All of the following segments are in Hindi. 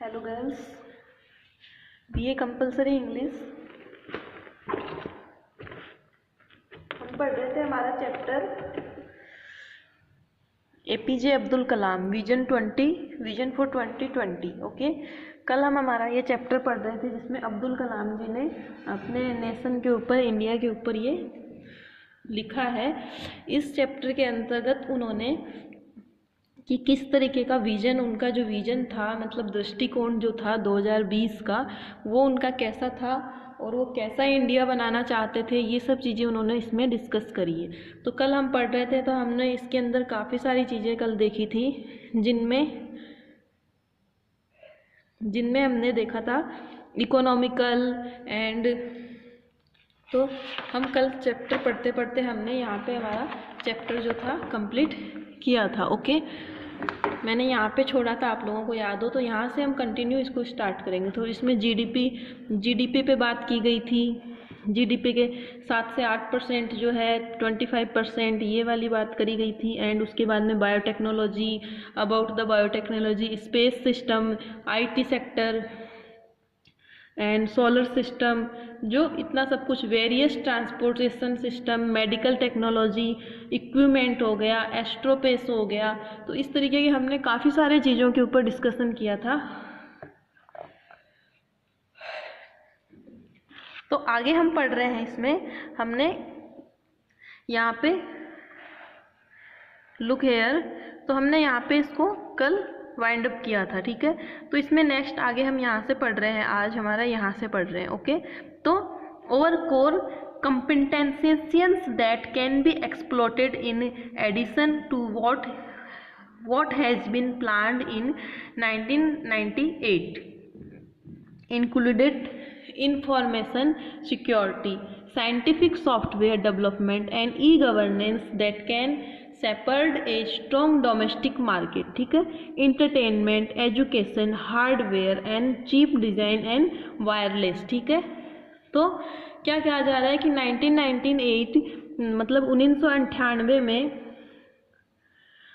Hello girls, BA compulsory English हम पढ़ रहे थे। हमारा chapter APJ Abdul Kalam vision for 2020। Okay, कल हम हमारा ये चैप्टर पढ़ रहे थे जिसमें अब्दुल कलाम जी ने अपने नेशन के ऊपर, इंडिया के ऊपर ये लिखा है। इस चैप्टर के अंतर्गत उन्होंने कि किस तरीके का विज़न, उनका जो विज़न था, मतलब दृष्टिकोण जो था 2020 का, वो उनका कैसा था और वो कैसा इंडिया बनाना चाहते थे, ये सब चीज़ें उन्होंने इसमें डिस्कस करी है। तो कल हम पढ़ रहे थे तो हमने इसके अंदर काफ़ी सारी चीज़ें कल देखी थी जिनमें हमने देखा था इकोनॉमिकल एंड, तो हम कल चैप्टर पढ़ते पढ़ते हमने यहाँ पे हमारा चैप्टर जो था कंप्लीट किया था। ओके, मैंने यहाँ पे छोड़ा था, आप लोगों को याद हो तो यहाँ से हम कंटिन्यू इसको स्टार्ट करेंगे। तो इसमें जीडीपी पे बात की गई थी। जीडीपी के 7 से 8% जो है, 25% ये वाली बात करी गई थी। एंड उसके बाद में biotechnology, about the biotechnology, space system, IT sector and solar system, जो इतना सब कुछ, various transportation system, medical technology, equipment हो गया, एस्ट्रोपेस हो गया। तो इस तरीके की हमने काफ़ी सारे चीज़ों के ऊपर डिस्कशन किया था। तो आगे हम पढ़ रहे हैं, इसमें हमने यहाँ पे लुक हेयर, तो हमने यहाँ पे इसको कल वाइंड अप किया था। ठीक है, तो इसमें नेक्स्ट आगे हम यहाँ से पढ़ रहे हैं, आज हमारा यहाँ से पढ़ रहे हैं। ओके, तो over core competencies that can be exploited in addition to what has been planned in 1998 included information security, scientific software development and e-governance that can shepherd a strong domestic market. ठीक है, entertainment, education, hardware and cheap design and wireless. ठीक है, तो क्या कहा जा रहा है कि 1998 मतलब 1998 में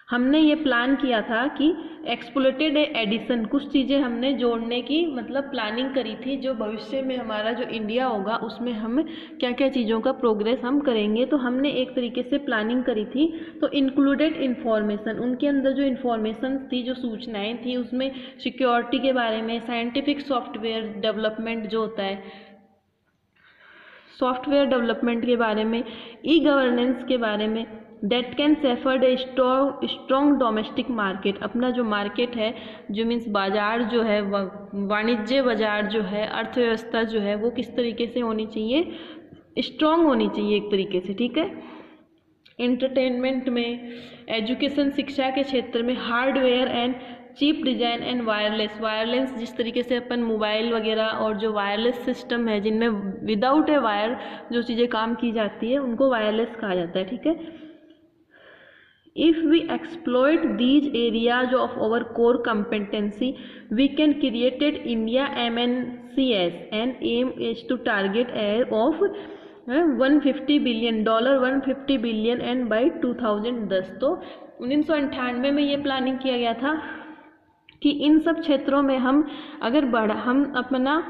हमने ये प्लान किया था कि एक्सप्लोइटेड एडिशन, कुछ चीज़ें हमने जोड़ने की मतलब प्लानिंग करी थी, जो भविष्य में हमारा जो इंडिया होगा उसमें हम क्या क्या चीज़ों का प्रोग्रेस हम करेंगे। तो हमने एक तरीके से प्लानिंग करी थी। तो इंक्लूडेड इन्फॉर्मेशन, उनके अंदर जो इन्फॉर्मेशन थी, जो सूचनाएं थी, उसमें सिक्योरिटी के बारे में, साइंटिफिक सॉफ्टवेयर डेवलपमेंट जो होता है, सॉफ्टवेयर डेवलपमेंट के बारे में, ई गवर्नेंस के बारे में, that can shepherd a strong domestic market, अपना जो मार्केट है, जो मीन्स बाजार जो है, वाणिज्य बाजार जो है, अर्थव्यवस्था जो है, वो किस तरीके से होनी चाहिए, स्ट्रॉन्ग होनी चाहिए एक तरीके से। ठीक है, एंटरटेनमेंट में, एजुकेशन, शिक्षा के क्षेत्र में, hardware and cheap design and wireless, जिस तरीके से अपन मोबाइल वगैरह और जो वायरलेस सिस्टम है, जिनमें विदाउट ए वायर जो चीज़ें काम की जाती है, उनको वायरलेस कहा जाता है। ठीक है, if we exploit these areas of our core competency we can created India MNCS and aim is to target air of $150 billion and by 2010। तो 1998 में ये प्लानिंग किया गया था कि इन सब क्षेत्रों में हम अगर हम अपना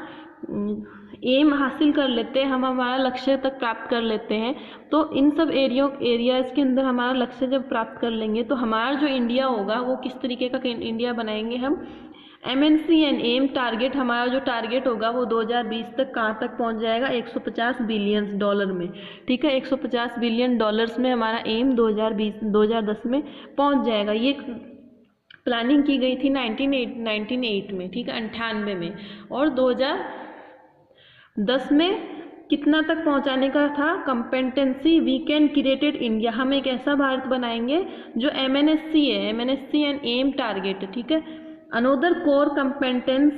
एम हासिल कर लेते हैं, हम हमारा लक्ष्य तक प्राप्त कर लेते हैं, तो इन सब एरियाज़ के अंदर हमारा लक्ष्य जब प्राप्त कर लेंगे तो हमारा जो इंडिया होगा वो किस तरीके का इंडिया बनाएंगे हम। MNCN एम टारगेट, हमारा जो टारगेट होगा वो 2020 तक कहाँ तक पहुँच जाएगा, $150 बिलियन में। ठीक है, $150 बिलियन में हमारा एम 2010 में पहुँच जाएगा। ये प्लानिंग की गई थी 1998 में। ठीक है, 98 में, और 2010 में कितना तक पहुंचाने का था, competency we can created India, हम एक ऐसा भारत बनाएंगे जो MNSC है, MNSC एंड एम टारगेट है। ठीक है, another core competence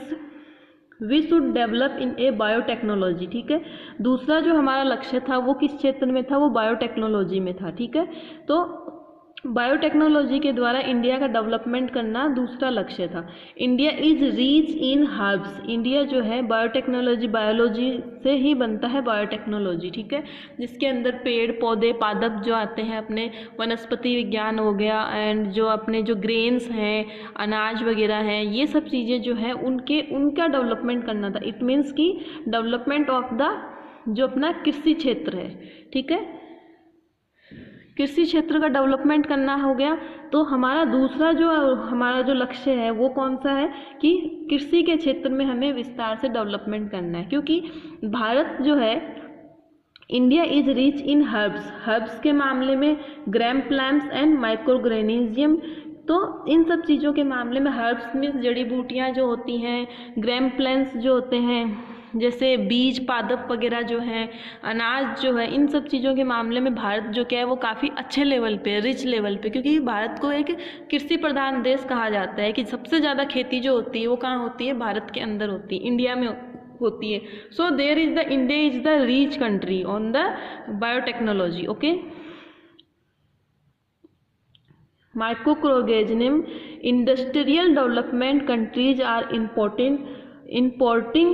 we should develop in a biotechnology. ठीक है, दूसरा जो हमारा लक्ष्य था वो किस क्षेत्र में था, वो बायोटेक्नोलॉजी में था। ठीक है, तो बायोटेक्नोलॉजी के द्वारा इंडिया का डेवलपमेंट करना दूसरा लक्ष्य था। India is reach in herbs, India जो है बायोटेक्नोलॉजी, बायोलॉजी से ही बनता है बायोटेक्नोलॉजी, ठीक है, जिसके अंदर पेड़ पौधे पादप जो आते हैं, अपने वनस्पति विज्ञान हो गया, एंड जो अपने जो ग्रेन्स हैं, अनाज वगैरह हैं, ये सब चीज़ें जो है उनका डेवलपमेंट करना था। इट मीन्स कि डेवलपमेंट ऑफ द जो अपना कृषि क्षेत्र है, ठीक है, कृषि क्षेत्र का डेवलपमेंट करना हो गया। तो हमारा दूसरा जो लक्ष्य है वो कौन सा है कि कृषि के क्षेत्र में हमें विस्तार से डेवलपमेंट करना है, क्योंकि भारत जो है, India is rich in herbs, herbs के मामले में ग्रैम प्लांट्स एंड माइक्रोग्रेनिजियम, तो इन सब चीज़ों के मामले में हर्ब्स में जड़ी बूटियाँ जो होती हैं, ग्रैम प्लांट्स जो होते हैं जैसे बीज पादप वगैरह जो हैं, अनाज जो है, इन सब चीज़ों के मामले में भारत जो क्या है वो काफ़ी अच्छे लेवल पे, रिच लेवल पे, क्योंकि भारत को एक कृषि प्रधान देश कहा जाता है कि सबसे ज़्यादा खेती जो होती है वो कहाँ होती है, भारत के अंदर होती है, इंडिया में होती है। So there is the India is the rich country on the biotechnology. Okay, microorganism industrial development countries are importing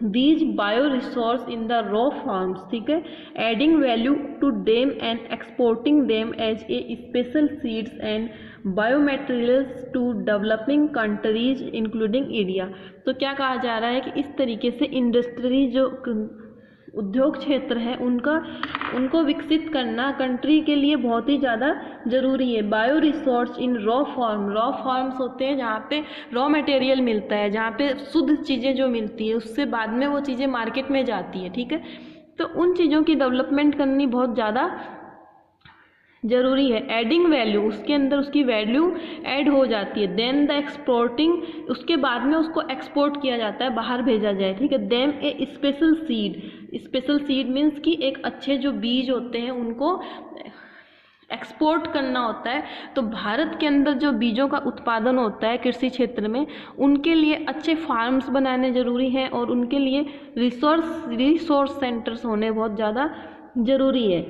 these bioresource in the raw forms, ठीक है, adding value to them and exporting them as a special seeds and biomaterials to developing countries including India। तो क्या कहा जा रहा है कि इस तरीके से इंडस्ट्री जो उद्योग क्षेत्र है उनको विकसित करना कंट्री के लिए बहुत ही ज़्यादा ज़रूरी है। Bio resource in raw forms होते हैं जहाँ पे रॉ मटेरियल मिलता है, जहाँ पे शुद्ध चीज़ें जो मिलती है उससे बाद में वो चीज़ें मार्केट में जाती है, ठीक है, तो उन चीज़ों की डेवलपमेंट करनी बहुत ज़्यादा ज़रूरी है। एडिंग वैल्यू, उसके अंदर उसकी वैल्यू ऐड हो जाती है। देन द एक्सपोर्टिंग, उसके बाद में उसको एक्सपोर्ट किया जाता है, बाहर भेजा जाए, ठीक है। देन ए स्पेशल सीड मीन्स कि एक अच्छे जो बीज होते हैं उनको एक्सपोर्ट करना होता है। तो भारत के अंदर जो बीजों का उत्पादन होता है कृषि क्षेत्र में, उनके लिए अच्छे फार्म्स बनाने ज़रूरी हैं और उनके लिए रिसोर्स सेंटर्स होने बहुत ज़्यादा ज़रूरी है।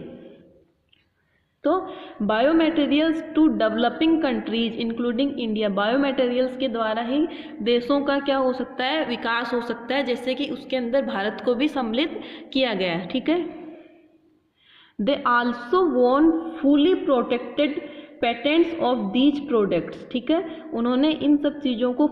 तो biomaterials to developing countries including India, biomaterials के द्वारा ही देशों का क्या हो सकता है, विकास हो सकता है, जैसे कि उसके अंदर भारत को भी सम्मिलित किया गया है, ठीक है। They also want fully protected patents of these products, ठीक है, उन्होंने इन सब चीज़ों को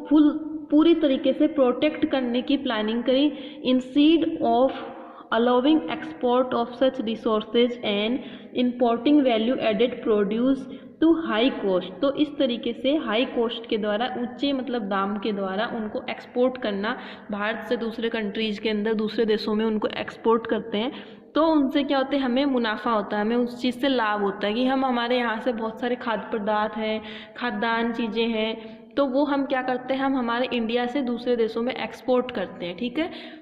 पूरी तरीके से प्रोटेक्ट करने की प्लानिंग करी। Instead of allowing export of such resources and importing value added produce to high cost, तो इस तरीके से हाई कॉस्ट के द्वारा, ऊंचे मतलब दाम के द्वारा उनको एक्सपोर्ट करना, भारत से दूसरे कंट्रीज़ के अंदर दूसरे देशों में उनको एक्सपोर्ट करते हैं, तो उनसे क्या होता है, हमें मुनाफा होता है, हमें उस चीज़ से लाभ होता है कि हम हमारे यहाँ से बहुत सारे खाद्य पदार्थ हैं, खाद्यान्न चीज़ें हैं, तो वो हम क्या करते हैं, हम हमारे इंडिया से दूसरे देशों में एक्सपोर्ट करते हैं, ठीक है।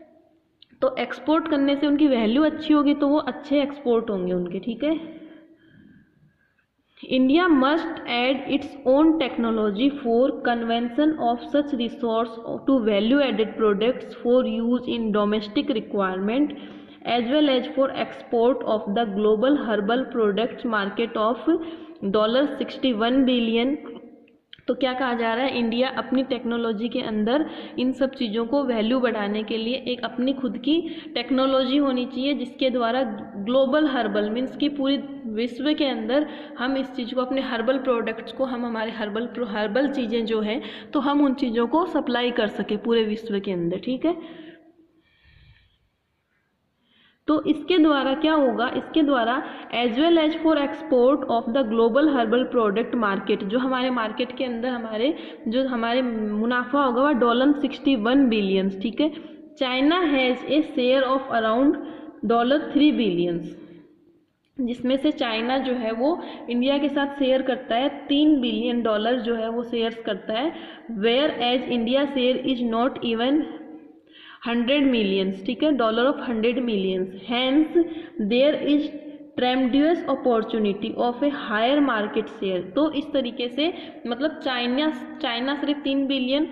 तो एक्सपोर्ट करने से उनकी वैल्यू अच्छी होगी तो वो अच्छे एक्सपोर्ट होंगे उनके, ठीक है। India must add its own technology for convention of such resource to value added products for use in domestic requirement as well as for export of the global herbal products market of $61 billion. तो क्या कहा जा रहा है, इंडिया अपनी टेक्नोलॉजी के अंदर इन सब चीज़ों को वैल्यू बढ़ाने के लिए एक अपनी खुद की टेक्नोलॉजी होनी चाहिए, जिसके द्वारा ग्लोबल हर्बल मीन्स कि पूरी विश्व के अंदर हम इस चीज़ को, अपने हर्बल प्रोडक्ट्स को, हम हमारे हर्बल चीज़ें जो है तो हम उन चीज़ों को सप्लाई कर सके पूरे विश्व के अंदर, ठीक है। तो इसके द्वारा क्या होगा, इसके द्वारा as well as for export of the global herbal product market, जो हमारे मार्केट के अंदर हमारे मुनाफा होगा वह $61 बिलियन, ठीक है। China has a share of around $3 billion, जिसमें से चाइना जो है वो इंडिया के साथ शेयर करता है $3 बिलियन जो है वो शेयर्स करता है, where as India share is not even 100 millions, ठीक है, $100 millions. Hence there is tremendous opportunity of a higher market share. तो इस तरीके से मतलब चाइना सिर्फ 3 बिलियन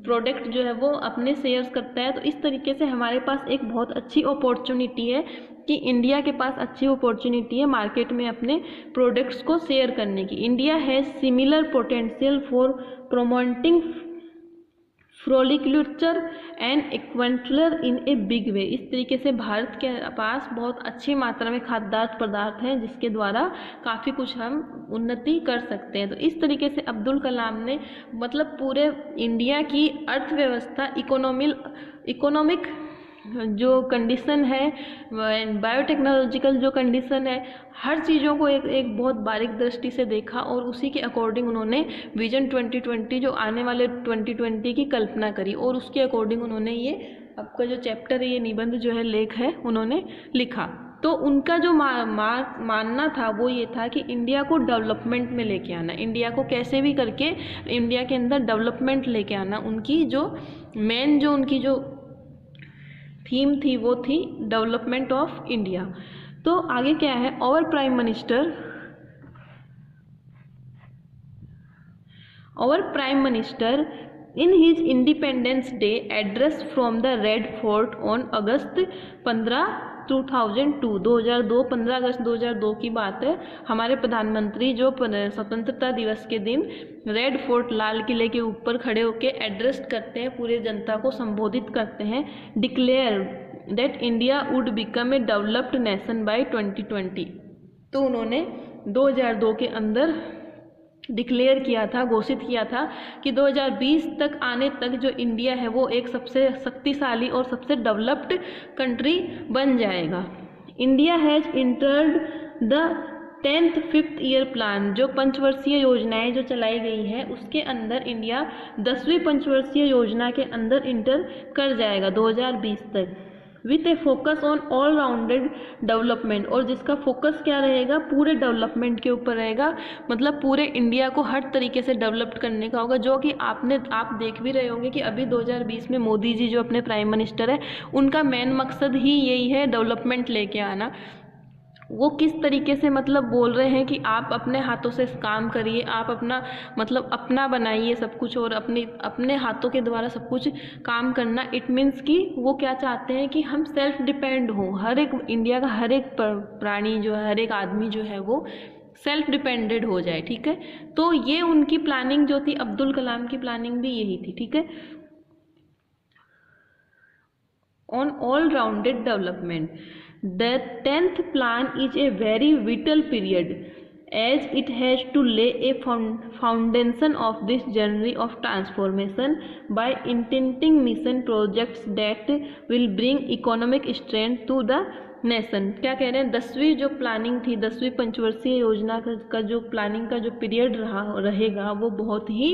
प्रोडक्ट जो है वो अपने शेयर्स करता है। तो इस तरीके से हमारे पास एक बहुत अच्छी अपॉर्चुनिटी है कि इंडिया के पास अच्छी अपॉर्चुनिटी है मार्केट में अपने प्रोडक्ट्स को शेयर करने की। India has similar potential for promoting floriculture and aquaculture in a big way. इस तरीके से भारत के पास बहुत अच्छी मात्रा में खाद्य पदार्थ हैं जिसके द्वारा काफ़ी कुछ हम उन्नति कर सकते हैं। तो इस तरीके से अब्दुल कलाम ने मतलब पूरे इंडिया की अर्थव्यवस्था, इकोनॉमिक जो कंडीशन है, बायोटेक्नोलॉजिकल जो कंडीशन है, हर चीज़ों को एक बहुत बारीक दृष्टि से देखा और उसी के अकॉर्डिंग उन्होंने विजन 2020 जो आने वाले 2020 की कल्पना करी और उसके अकॉर्डिंग उन्होंने ये आपका जो चैप्टर है, ये निबंध जो है, लेख है, उन्होंने लिखा। तो उनका जो मानना था वो ये था कि इंडिया को डेवलपमेंट में लेके आना, इंडिया को कैसे भी करके इंडिया के अंदर डेवलपमेंट लेके आना। उनकी जो मेन जो उनकी जो थीम थी वो थी डेवलपमेंट ऑफ इंडिया। तो आगे क्या है, our prime minister in his independence day address from the red fort on August 2002 15 अगस्त 2002 की बात है। हमारे प्रधानमंत्री जो स्वतंत्रता दिवस के दिन रेड फोर्ट, लाल किले के ऊपर खड़े होकर एड्रेस करते हैं, पूरे जनता को संबोधित करते हैं। Declare that India would become a developed nation by 2020। तो उन्होंने 2002 के अंदर डिक्लेयर किया था, घोषित किया था कि 2020 तक आने तक जो इंडिया है वो एक सबसे शक्तिशाली और सबसे डेवलप्ड कंट्री बन जाएगा। India has entered the 10th 5th year plan, जो पंचवर्षीय योजनाएं जो चलाई गई हैं उसके अंदर इंडिया 10वीं पंचवर्षीय योजना के अंदर इंटर कर जाएगा 2020 तक, with A focus on all rounded development. और जिसका फोकस क्या रहेगा, पूरे डेवलपमेंट के ऊपर रहेगा, मतलब पूरे इंडिया को हर तरीके से डेवलप करने का होगा। जो कि आप देख भी रहे होंगे कि अभी 2020 में मोदी जी जो अपने प्राइम मिनिस्टर है, उनका मेन मकसद ही यही है, डेवलपमेंट लेके आना। वो किस तरीके से मतलब बोल रहे हैं कि आप अपने हाथों से काम करिए, आप अपना मतलब अपना बनाइए सब कुछ और अपने हाथों के द्वारा सब कुछ काम करना। इट मीन्स कि वो क्या चाहते हैं कि हम सेल्फ डिपेंड हों, हर एक इंडिया का हर एक प्राणी जो है, हर एक आदमी जो है वो सेल्फ डिपेंडेड हो जाए। ठीक है, तो ये उनकी प्लानिंग जो थी, अब्दुल कलाम की प्लानिंग भी यही थी। ठीक है, on all rounded development. The 10th plan is a very vital period as it has to lay a foundation of this journey of transformation by intending mission projects that will bring economic strength to the nation. क्या कह रहे हैं, 10वीं जो प्लानिंग थी, 10वीं पंचवर्षीय योजना का जो प्लानिंग का जो पीरियड रहेगा वो बहुत ही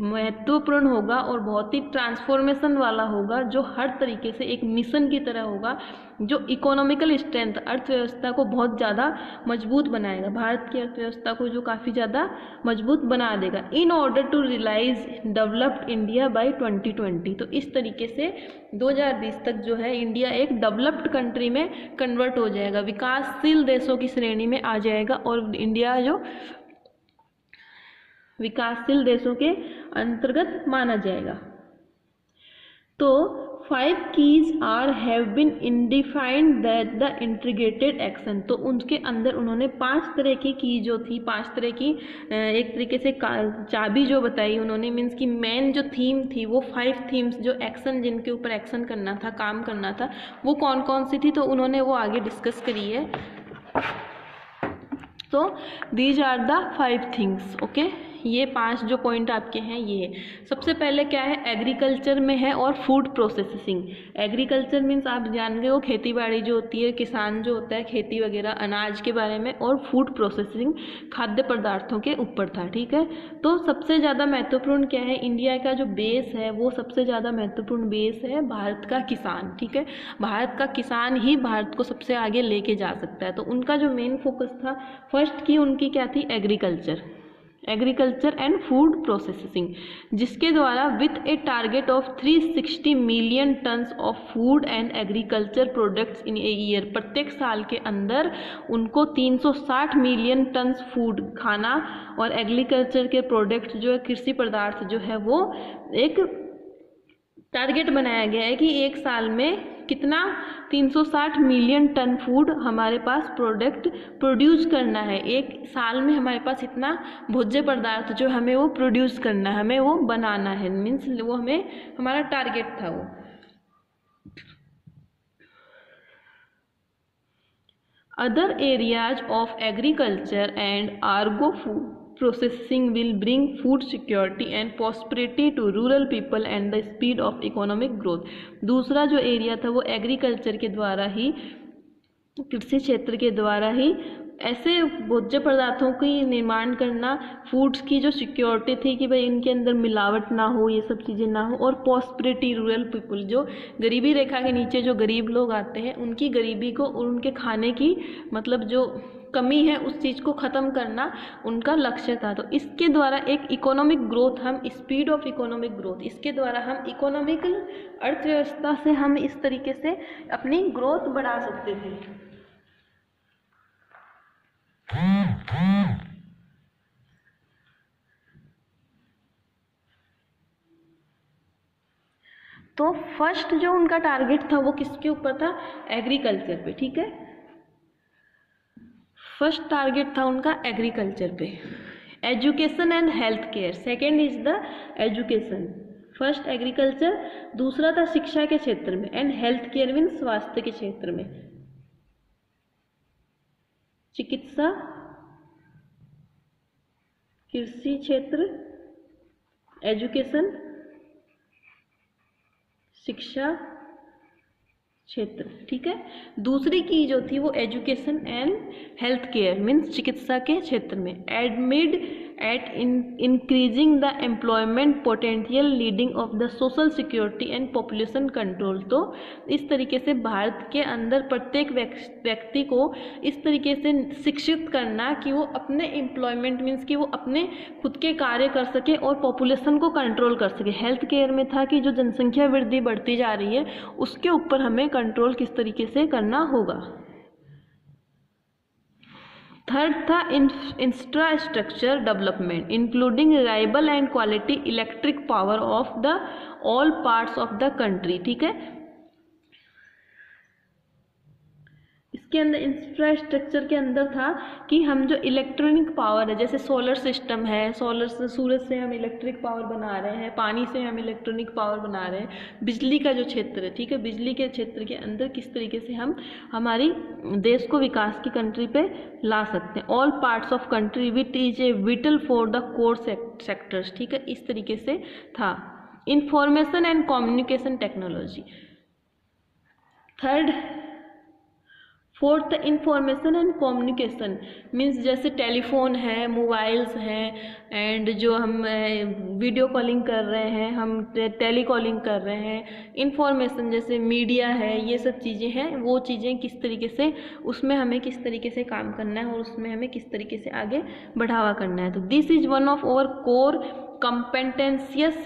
महत्वपूर्ण होगा और बहुत ही ट्रांसफॉर्मेशन वाला होगा, जो हर तरीके से एक मिशन की तरह होगा, जो इकोनॉमिकल स्ट्रेंथ, अर्थव्यवस्था को बहुत ज़्यादा मजबूत बनाएगा, भारत की अर्थव्यवस्था को जो काफ़ी ज़्यादा मजबूत बना देगा। In order to realise developed India by 2020। तो इस तरीके से 2020 तक जो है इंडिया एक डेवलप्ड कंट्री में कन्वर्ट हो जाएगा, विकासशील देशों की श्रेणी में आ जाएगा और इंडिया जो विकासशील देशों के अंतर्गत माना जाएगा। तो 5 keys have been defined that the integrated action। तो उनके अंदर उन्होंने 5 तरह की जो थी, 5 तरह की एक तरीके से चाबी जो बताई उन्होंने, मीन्स की मेन जो थीम थी वो 5 थीम्स, जो एक्शन जिनके ऊपर एक्शन करना था, काम करना था, वो कौन कौन सी थी, तो उन्होंने वो आगे डिस्कस करी है। तो these are the 5 things. Okay, ये 5 जो पॉइंट आपके हैं ये सबसे पहले क्या है, एग्रीकल्चर में है और फूड प्रोसेसिंग। एग्रीकल्चर मीन्स आप जान गए हो, खेती बाड़ी जो होती है, किसान जो होता है, खेती वगैरह अनाज के बारे में, और फूड प्रोसेसिंग खाद्य पदार्थों के ऊपर था। ठीक है, तो सबसे ज़्यादा महत्वपूर्ण क्या है, इंडिया का जो बेस है वो सबसे ज़्यादा महत्वपूर्ण बेस है भारत का किसान। ठीक है, भारत का किसान ही भारत को सबसे आगे लेके जा सकता है। तो उनका जो मेन फोकस था, फर्स्ट की उनकी क्या थी, agriculture. Agriculture and food processing, जिसके द्वारा with A target of 360 million tons of food and agriculture products in a year, प्रत्येक साल के अंदर उनको 360 मिलियन टन्स फूड खाना और एग्रीकल्चर के प्रोडक्ट्स जो है कृषि पदार्थ जो है वो एक टारगेट बनाया गया है कि एक साल में कितना 360 मिलियन टन फूड हमारे पास प्रोडक्ट प्रोड्यूस करना है, एक साल में हमारे पास इतना भोज्य पदार्थ जो हमें वो प्रोड्यूस करना है, हमें वो बनाना है, मीन्स वो हमें हमारा टारगेट था वो। Other areas of agriculture and Ergo food processing will bring food security and prosperity to rural people and the speed of economic growth। दूसरा जो एरिया था वो एग्रीकल्चर के द्वारा ही, कृषि क्षेत्र के द्वारा ही ऐसे भोज्य पदार्थों की निर्माण करना, फूड्स की जो सिक्योरिटी थी कि भाई इनके अंदर मिलावट ना हो, ये सब चीज़ें ना हो, और प्रॉस्पेरिटी रूरल पीपल, जो गरीबी रेखा के नीचे जो गरीब लोग आते हैं उनकी गरीबी को और उनके खाने की मतलब जो कमी है उस चीज़ को ख़त्म करना उनका लक्ष्य था। तो इसके द्वारा एक इकोनॉमिक ग्रोथ, हम स्पीड ऑफ इकोनॉमिक ग्रोथ, इसके द्वारा हम इकोनॉमिकल अर्थव्यवस्था से हम इस तरीके से अपनी ग्रोथ बढ़ा सकते थे। तो फर्स्ट जो उनका टारगेट था वो किसके ऊपर था? एग्रीकल्चर पे, ठीक है। फर्स्ट टारगेट था उनका एग्रीकल्चर पे। Education and health care, second is the education, first agriculture, दूसरा था शिक्षा के क्षेत्र में, एंड हेल्थ केयर मीन स्वास्थ्य के क्षेत्र में, चिकित्सा, कृषि क्षेत्र, एजुकेशन, शिक्षा क्षेत्र, ठीक है। दूसरी की जो थी वो education and health care means चिकित्सा के क्षेत्र में, aimed at increasing the employment potential leading of the social security and population control. तो इस तरीके से भारत के अंदर प्रत्येक व्यक्ति को इस तरीके से शिक्षित करना कि वो अपने एम्प्लॉयमेंट मीन्स कि वो अपने खुद के कार्य कर सके और पॉपुलेशन को कंट्रोल कर सके। हेल्थ केयर में था कि जो जनसंख्या वृद्धि बढ़ती जा रही है उसके ऊपर हमें कंट्रोल किस तरीके से करना होगा। थर्ड था infrastructure development including reliable and quality electric power of the all parts of the country, ठीक है। इसके अंदर इंफ्रास्ट्रक्चर के अंदर था कि हम जो इलेक्ट्रॉनिक पावर है, जैसे सोलर सिस्टम है, सोलर से सूरज से हम इलेक्ट्रिक पावर बना रहे हैं, पानी से हम इलेक्ट्रॉनिक पावर बना रहे हैं, बिजली का जो क्षेत्र है, ठीक है, बिजली के क्षेत्र के अंदर किस तरीके से हम हमारी देश को विकास की कंट्री पे ला सकते हैं। All parts of country with is a vital for the core sectors, ठीक है, इस तरीके से था। Information and communication technology, third. Fourth information and communication means जैसे टेलीफोन है, मोबाइल्स हैं, एंड जो हम वीडियो कॉलिंग कर रहे हैं, हम टेली कॉलिंग कर रहे हैं, इंफॉर्मेशन जैसे मीडिया है, ये सब चीज़ें हैं, वो चीज़ें किस तरीके से उसमें हमें किस तरीके से काम करना है और उसमें हमें किस तरीके से आगे बढ़ावा करना है। तो this is one of our core competencies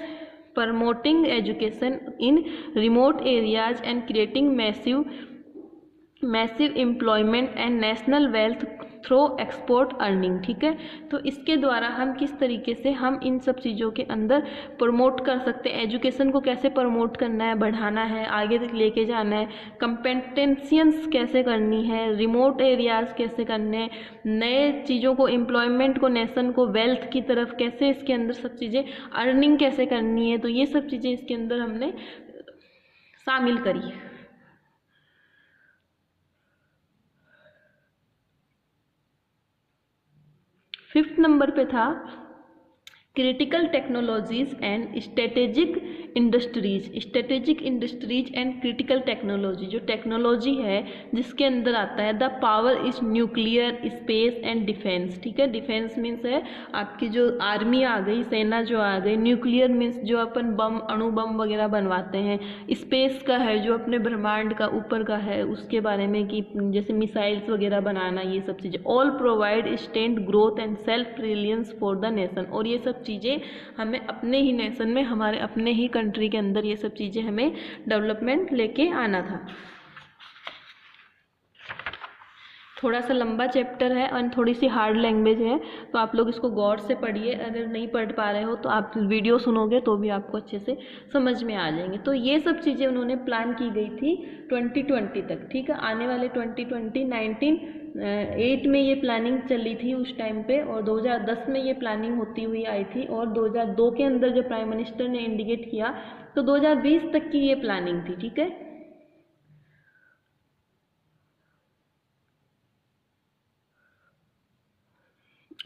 promoting education in remote areas and creating massive employment and national wealth through export earning, ठीक है। तो इसके द्वारा हम किस तरीके से हम इन सब चीज़ों के अंदर प्रमोट कर सकते हैं, एजुकेशन को कैसे प्रमोट करना है, बढ़ाना है, आगे तक लेके जाना है, कम्पिटेंशियंस कैसे करनी है, रिमोट एरियाज कैसे करने हैं, नए चीज़ों को, एम्प्लॉयमेंट को, नेशन को वेल्थ की तरफ कैसे, इसके अंदर सब चीज़ें अर्निंग कैसे करनी है, तो ये सब चीज़ें इसके अंदर हमने शामिल करी। फिफ्थ नंबर पे था critical technologies and strategic industries, strategic industries and critical technology, जो टेक्नोलॉजी है जिसके अंदर आता है the power is nuclear, space and defence. ठीक है, डिफेंस मीन्स है आपकी जो आर्मी आ गई, सेना जो आ गई, न्यूक्लियर मीन्स जो अपन बम, अणु बम वगैरह बनवाते हैं, स्पेस का है जो अपने ब्रह्मांड का ऊपर का है उसके बारे में कि जैसे मिसाइल्स वगैरह बनाना, ये सब चीज़ें। All provide stent growth and self reliance for the nation, और ये सब चीज़ें हमें अपने ही नेशन में, हमारे अपने ही कंट्री के अंदर ये सब चीज़ें हमें डेवलपमेंट लेके आना था। थोड़ा सा लंबा चैप्टर है और थोड़ी सी हार्ड लैंग्वेज है, तो आप लोग इसको गौर से पढ़िए। अगर नहीं पढ़ पा रहे हो तो आप वीडियो सुनोगे तो भी आपको अच्छे से समझ में आ जाएंगे। तो ये सब चीज़ें उन्होंने प्लान की गई थी 2020 तक। ठीक है, आने वाले 1908 में ये प्लानिंग चली थी उस टाइम पे, और 2010 में ये प्लानिंग होती हुई आई थी, और 2002 के अंदर जब प्राइम मिनिस्टर ने इंडिकेट किया तो 2020 तक की ये प्लानिंग थी। ठीक है,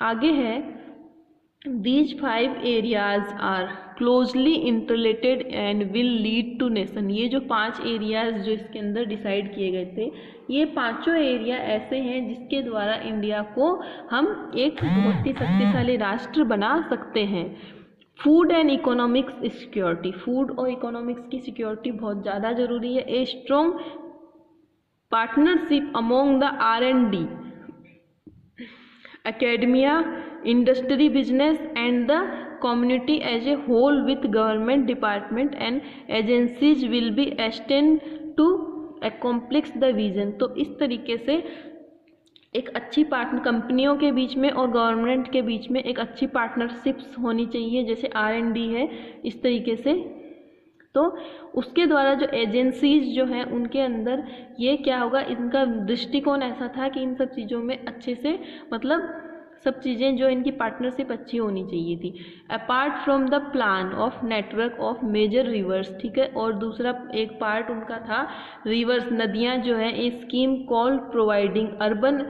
आगे है these 5 areas are closely interrelated and will lead to nation. ये जो 5 एरियाज जो इसके अंदर डिसाइड किए गए थे, ये पांचों एरिया ऐसे हैं जिसके द्वारा इंडिया को हम एक बहुत ही शक्तिशाली राष्ट्र बना सकते हैं। Food and economics security, food और इकोनॉमिक्स की सिक्योरिटी बहुत ज़्यादा जरूरी है। A strong partnership among the R&D, academia, industry, business and the community as a whole with government department and agencies will be extended to accomplish the vision। तो इस तरीके से एक अच्छी पार्टनर कंपनियों के बीच में और गवर्नमेंट के बीच में एक अच्छी पार्टनरशिप्स होनी चाहिए, जैसे R&D है इस तरीके से। तो उसके द्वारा जो एजेंसीज जो हैं उनके अंदर ये क्या होगा, इनका दृष्टिकोण ऐसा था कि इन सब चीज़ों में अच्छे से मतलब सब चीज़ें जो इनकी पार्टनरशिप अच्छी होनी चाहिए थी। Apart from the plan of network of major rivers, ठीक है, और दूसरा एक पार्ट उनका था रिवर्स, नदियाँ जो है, a scheme call providing urban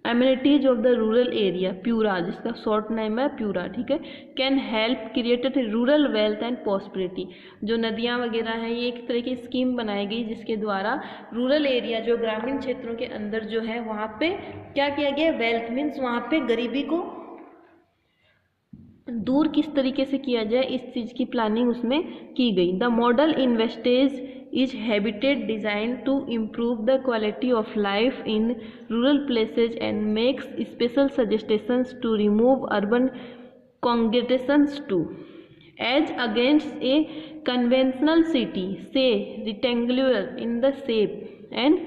amenities of the rural area, PURA, जिसका शॉर्ट नेम है प्यूरा। ठीक है, can help created rural wealth and prosperity. जो नदियाँ वगैरह हैं ये एक तरह की स्कीम बनाई गई जिसके द्वारा रूरल एरिया जो ग्रामीण क्षेत्रों के अंदर जो है वहाँ पे क्या किया गया, वेल्थ मीन्स वहाँ पे गरीबी को दूर किस तरीके से किया जाए, इस चीज़ की प्लानिंग उसमें की गई। The model envisages is habitat designed to improve the quality of life in rural places and makes special suggestions to remove urban congregations too, as against a conventional city, say rectangular in the shape and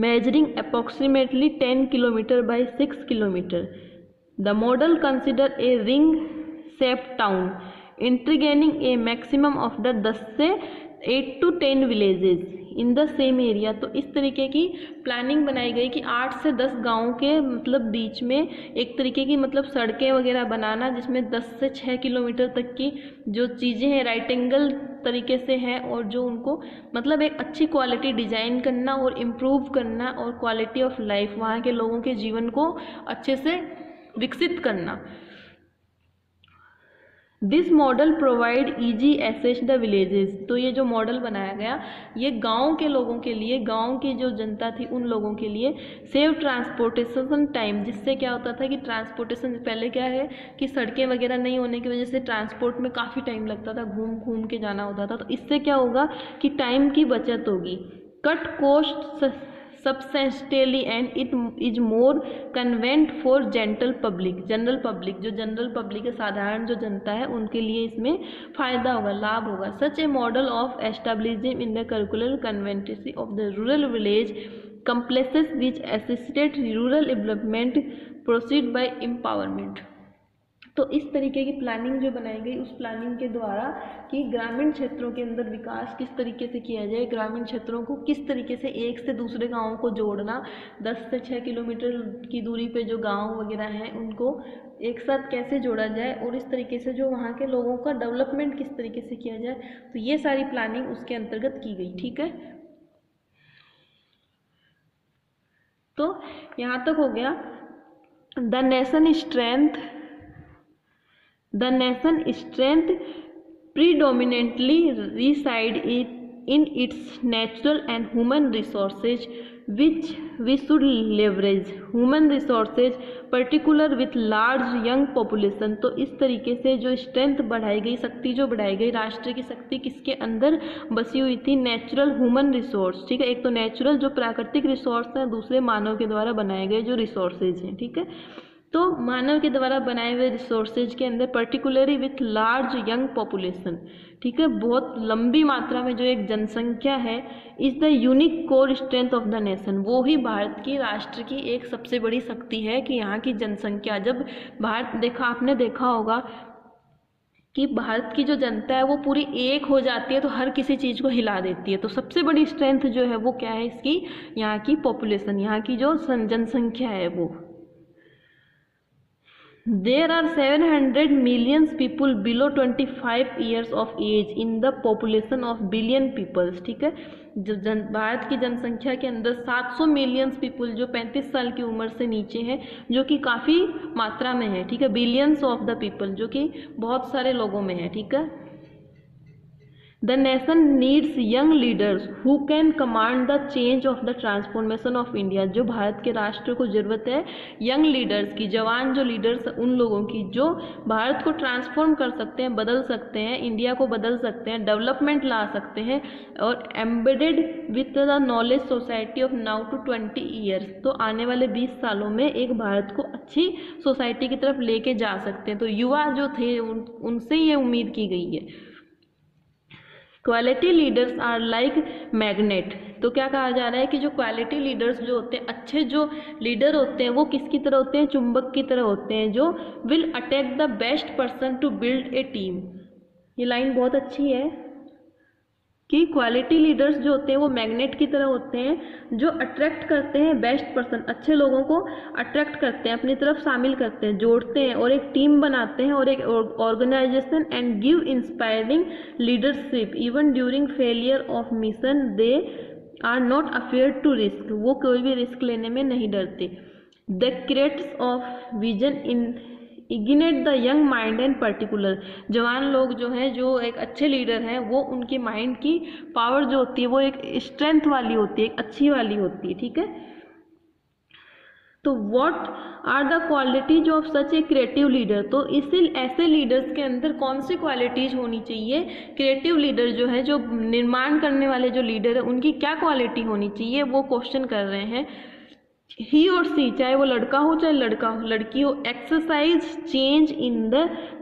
measuring approximately 10 km by 6 km. The model consider a ring-shaped town intriguing a maximum of the 10 से 8 to 10 villages in the same area. तो इस तरीके की प्लानिंग बनाई गई कि 8 से 10 गाँव के मतलब बीच में एक तरीके की मतलब सड़कें वगैरह बनाना जिसमें 10 से 6 किलोमीटर तक की जो चीज़ें हैं राइट एंगल तरीके से हैं, और जो उनको मतलब एक अच्छी क्वालिटी डिज़ाइन करना और इम्प्रूव करना और क्वालिटी ऑफ लाइफ वहाँ के लोगों के जीवन को अच्छे से विकसित करना। This model provide easy access the villages. तो ये जो मॉडल बनाया गया ये गांव के लोगों के लिए, गांव की जो जनता थी उन लोगों के लिए सेव ट्रांसपोर्टेशन टाइम, जिससे क्या होता था कि ट्रांसपोर्टेशन पहले क्या है कि सड़कें वगैरह नहीं होने की वजह से ट्रांसपोर्ट में काफ़ी टाइम लगता था, घूम घूम के जाना होता था। तो इससे क्या होगा कि टाइम की बचत होगी, cut cost substantially and it is more convenient for general public जो जनरल पब्लिक है, साधारण जो जनता है उनके लिए इसमें फ़ायदा होगा, लाभ होगा। Such a model of establishing in the curricular convergence of the rural village complexes which assisted rural development proceed by empowerment. तो इस तरीके की प्लानिंग जो बनाई गई उस प्लानिंग के द्वारा कि ग्रामीण क्षेत्रों के अंदर विकास किस तरीके से किया जाए, ग्रामीण क्षेत्रों को किस तरीके से एक से दूसरे गाँव को जोड़ना, 10 से 6 किलोमीटर की दूरी पे जो गाँव वगैरह हैं उनको एक साथ कैसे जोड़ा जाए, और इस तरीके से जो वहाँ के लोगों का डेवलपमेंट किस तरीके से किया जाए। तो ये सारी प्लानिंग उसके अंतर्गत की गई। ठीक है, तो यहाँ तक हो गया। The nation strength predominantly reside in its natural and human resources which we should leverage. human resources particular with large young population. तो इस तरीके से जो स्ट्रेंथ बढ़ाई गई, शक्ति जो बढ़ाई गई, राष्ट्र की शक्ति किसके अंदर बसी हुई थी? नेचुरल ह्यूमन रिसोर्स, ठीक है। एक तो नेचुरल जो प्राकृतिक रिसोर्स है, दूसरे मानव के द्वारा बनाए गए जो रिसोर्सेज हैं, ठीक है। तो मानव के द्वारा बनाए हुए रिसोर्सेज के अंदर particularly with large young population, ठीक है, बहुत लंबी मात्रा में जो एक जनसंख्या है, is the unique core strength of the nation. वो ही भारत की राष्ट्र की एक सबसे बड़ी शक्ति है कि यहाँ की जनसंख्या, जब भारत आपने देखा होगा कि भारत की जो जनता है वो पूरी एक हो जाती है तो हर किसी चीज़ को हिला देती है। तो सबसे बड़ी स्ट्रेंथ जो है वो क्या है इसकी? यहाँ की पॉपुलेशन, यहाँ की जो जनसंख्या है वो। There are 700 million people below 25 years of age in the population of billion peoples, ठीक है। जो भारत की जनसंख्या के अंदर 700 मिलियन पीपल जो 35 साल की उम्र से नीचे हैं, जो कि काफ़ी मात्रा में है, ठीक है। बिलियंस ऑफ द पीपल, जो कि बहुत सारे लोगों में है, ठीक है। The nation needs young leaders who can command the change of the transformation of India। जो भारत के राष्ट्र को ज़रूरत है यंग लीडर्स की, जवान जो लीडर्स उन लोगों की जो भारत को ट्रांसफॉर्म कर सकते हैं, बदल सकते हैं, इंडिया को बदल सकते हैं, डेवलपमेंट ला सकते हैं, और embedded with the knowledge society of now to 20 years. तो आने वाले 20 सालों में एक भारत को अच्छी सोसाइटी की तरफ लेके जा सकते हैं। तो युवा जो थे उनसे ये उम्मीद की गई है। Quality leaders are like magnet. तो क्या कहा जा रहा है कि जो क्वालिटी लीडर्स जो होते हैं, अच्छे जो लीडर होते हैं, वो किसकी तरह होते हैं? चुंबक की तरह होते हैं, जो will attack the best person to build a team. ये लाइन बहुत अच्छी है कि क्वालिटी लीडर्स जो होते हैं वो मैग्नेट की तरह होते हैं, जो अट्रैक्ट करते हैं बेस्ट पर्सन, अच्छे लोगों को अट्रैक्ट करते हैं, अपनी तरफ शामिल करते हैं, जोड़ते हैं और एक टीम बनाते हैं और एक organisation, and give inspiring leadership even during failure of mission. They are not afraid to risk. वो कोई भी रिस्क लेने में नहीं डरते। The creates of vision in ignite the young mind and particular. जवान लोग जो हैं, जो एक अच्छे लीडर हैं, वो उनके माइंड की पावर जो होती है वो एक स्ट्रेंथ वाली होती है, एक अच्छी वाली होती है, ठीक है। तो what are the qualities of such a creative leader. तो इसी ऐसे लीडर्स के अंदर कौन सी क्वालिटीज होनी चाहिए? क्रिएटिव लीडर जो है, जो निर्माण करने वाले जो लीडर है, उनकी क्या क्वालिटी होनी चाहिए, वो क्वेश्चन कर रहे हैं। ही और सी, चाहे वो लड़का हो चाहे लड़की हो, exercise change in the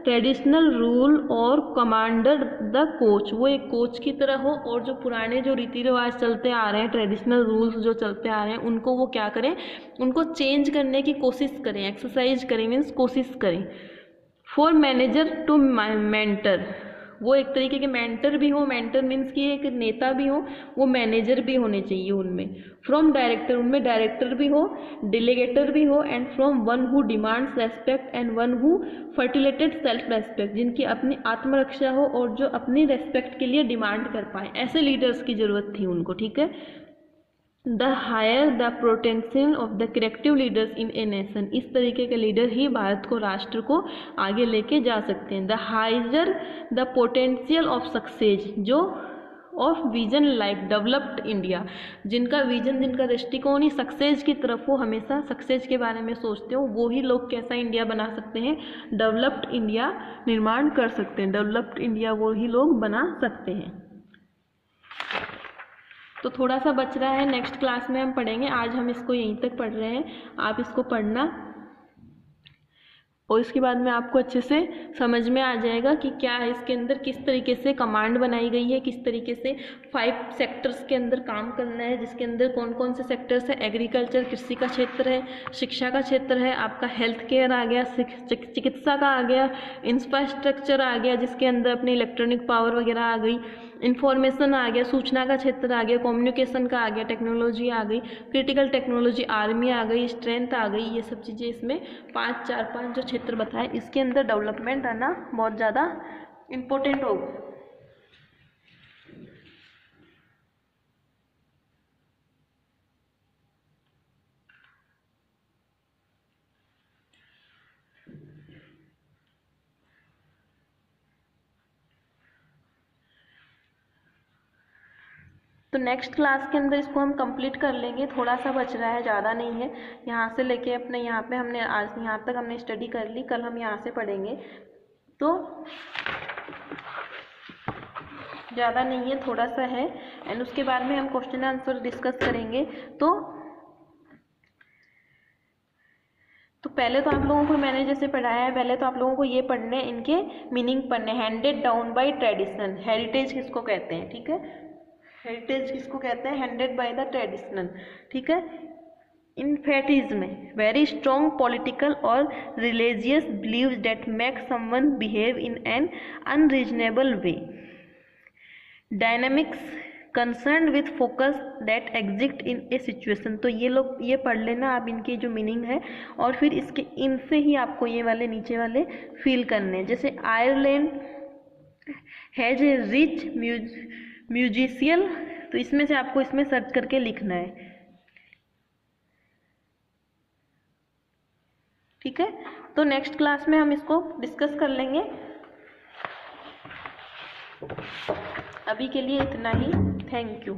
traditional rule और कमांडर द कोच। वो एक कोच की तरह हो और जो पुराने जो रीति रिवाज चलते आ रहे हैं, ट्रेडिशनल रूल्स जो चलते आ रहे हैं, उनको वो क्या करें? उनको चेंज करने की कोशिश करें। एक्सरसाइज करें मीन्स कोशिश करें। फॉर मैनेजर टू मेंटर, वो एक तरीके के मेंटर भी हो, मेंटर मीन्स कि एक नेता भी हो, वो मैनेजर भी होने चाहिए उनमें। फ्रॉम डायरेक्टर, उनमें डायरेक्टर भी हो, डेलीगेटर भी हो, and from one who demands respect and one who fertilized self respect, जिनकी अपनी आत्मरक्षा हो और जो अपनी रेस्पेक्ट के लिए डिमांड कर पाए। ऐसे लीडर्स की जरूरत थी उनको, ठीक है। The higher the potential of the creative leaders in a nation. इस तरीके के लीडर ही भारत को, राष्ट्र को आगे लेके जा सकते हैं। The higher the potential of success, जो of vision like developed India, जिनका विजन, जिनका दृष्टिकोण ही सक्सेस की तरफ हो, हमेशा सक्सेस के बारे में सोचते हो, वो ही लोग कैसा इंडिया बना सकते हैं? डेवलप्ड इंडिया निर्माण कर सकते हैं। डेवलप्ड इंडिया वो ही लोग बना सकते हैं। तो थोड़ा सा बच रहा है, नेक्स्ट क्लास में हम पढ़ेंगे। आज हम इसको यहीं तक पढ़ रहे हैं, आप इसको पढ़ना और इसके बाद में आपको अच्छे से समझ में आ जाएगा कि क्या है इसके अंदर, किस तरीके से कमांड बनाई गई है, किस तरीके से 5 सेक्टर्स के अंदर काम करना है, जिसके अंदर कौन कौन से सेक्टर्स है। एग्रीकल्चर, कृषि का क्षेत्र है, शिक्षा का क्षेत्र है, आपका हेल्थ केयर आ गया, चिकित्सा का आ गया, इंफ्रास्ट्रक्चर आ गया, जिसके अंदर अपनी इलेक्ट्रॉनिक पावर वगैरह आ गई, इंफॉर्मेशन आ गया, सूचना का क्षेत्र आ गया, कम्युनिकेशन का आ गया, टेक्नोलॉजी आ गई, क्रिटिकल टेक्नोलॉजी, आर्मी आ गई, स्ट्रेंथ आ गई। ये सब चीज़ें इसमें 5 जो क्षेत्र बताए, इसके अंदर डेवलपमेंट आना बहुत ज़्यादा इम्पोर्टेंट होगा। तो नेक्स्ट क्लास के अंदर इसको हम कंप्लीट कर लेंगे, थोड़ा सा बच रहा है, ज़्यादा नहीं है। यहाँ से लेके अपने यहाँ पे हमने आज यहाँ तक हमने स्टडी कर ली, कल हम यहाँ से पढ़ेंगे। तो ज़्यादा नहीं है, थोड़ा सा है। एंड उसके बाद में हम क्वेश्चन आंसर डिस्कस करेंगे। तो पहले तो आप लोगों को मैंने जैसे पढ़ाया है, पहले तो आप लोगों को ये पढ़ने, इनके मीनिंग पढ़ने। Handed down by tradition, heritage किसको कहते हैं, ठीक है, हेरिटेज किसको कहते हैं, हैंडेड बाय द ट्रेडिशनल, ठीक है। इन्फेटिज्म, वेरी स्ट्रॉन्ग पॉलिटिकल और religious believes that make someone behave in an unreasonable way. Dynamics, concern with focus that exist in A situation. तो ये लोग ये पढ़ लेना आप, इनकी जो मीनिंग है, और फिर इसके इनसे ही आपको ये वाले नीचे वाले फील करने हैं। जैसे आयरलैंड हैज ए रिच म्यूजिशियल, तो इसमें से आपको इसमें सर्च करके लिखना है, ठीक है। तो नेक्स्ट क्लास में हम इसको डिस्कस कर लेंगे। अभी के लिए इतना ही, थैंक यू।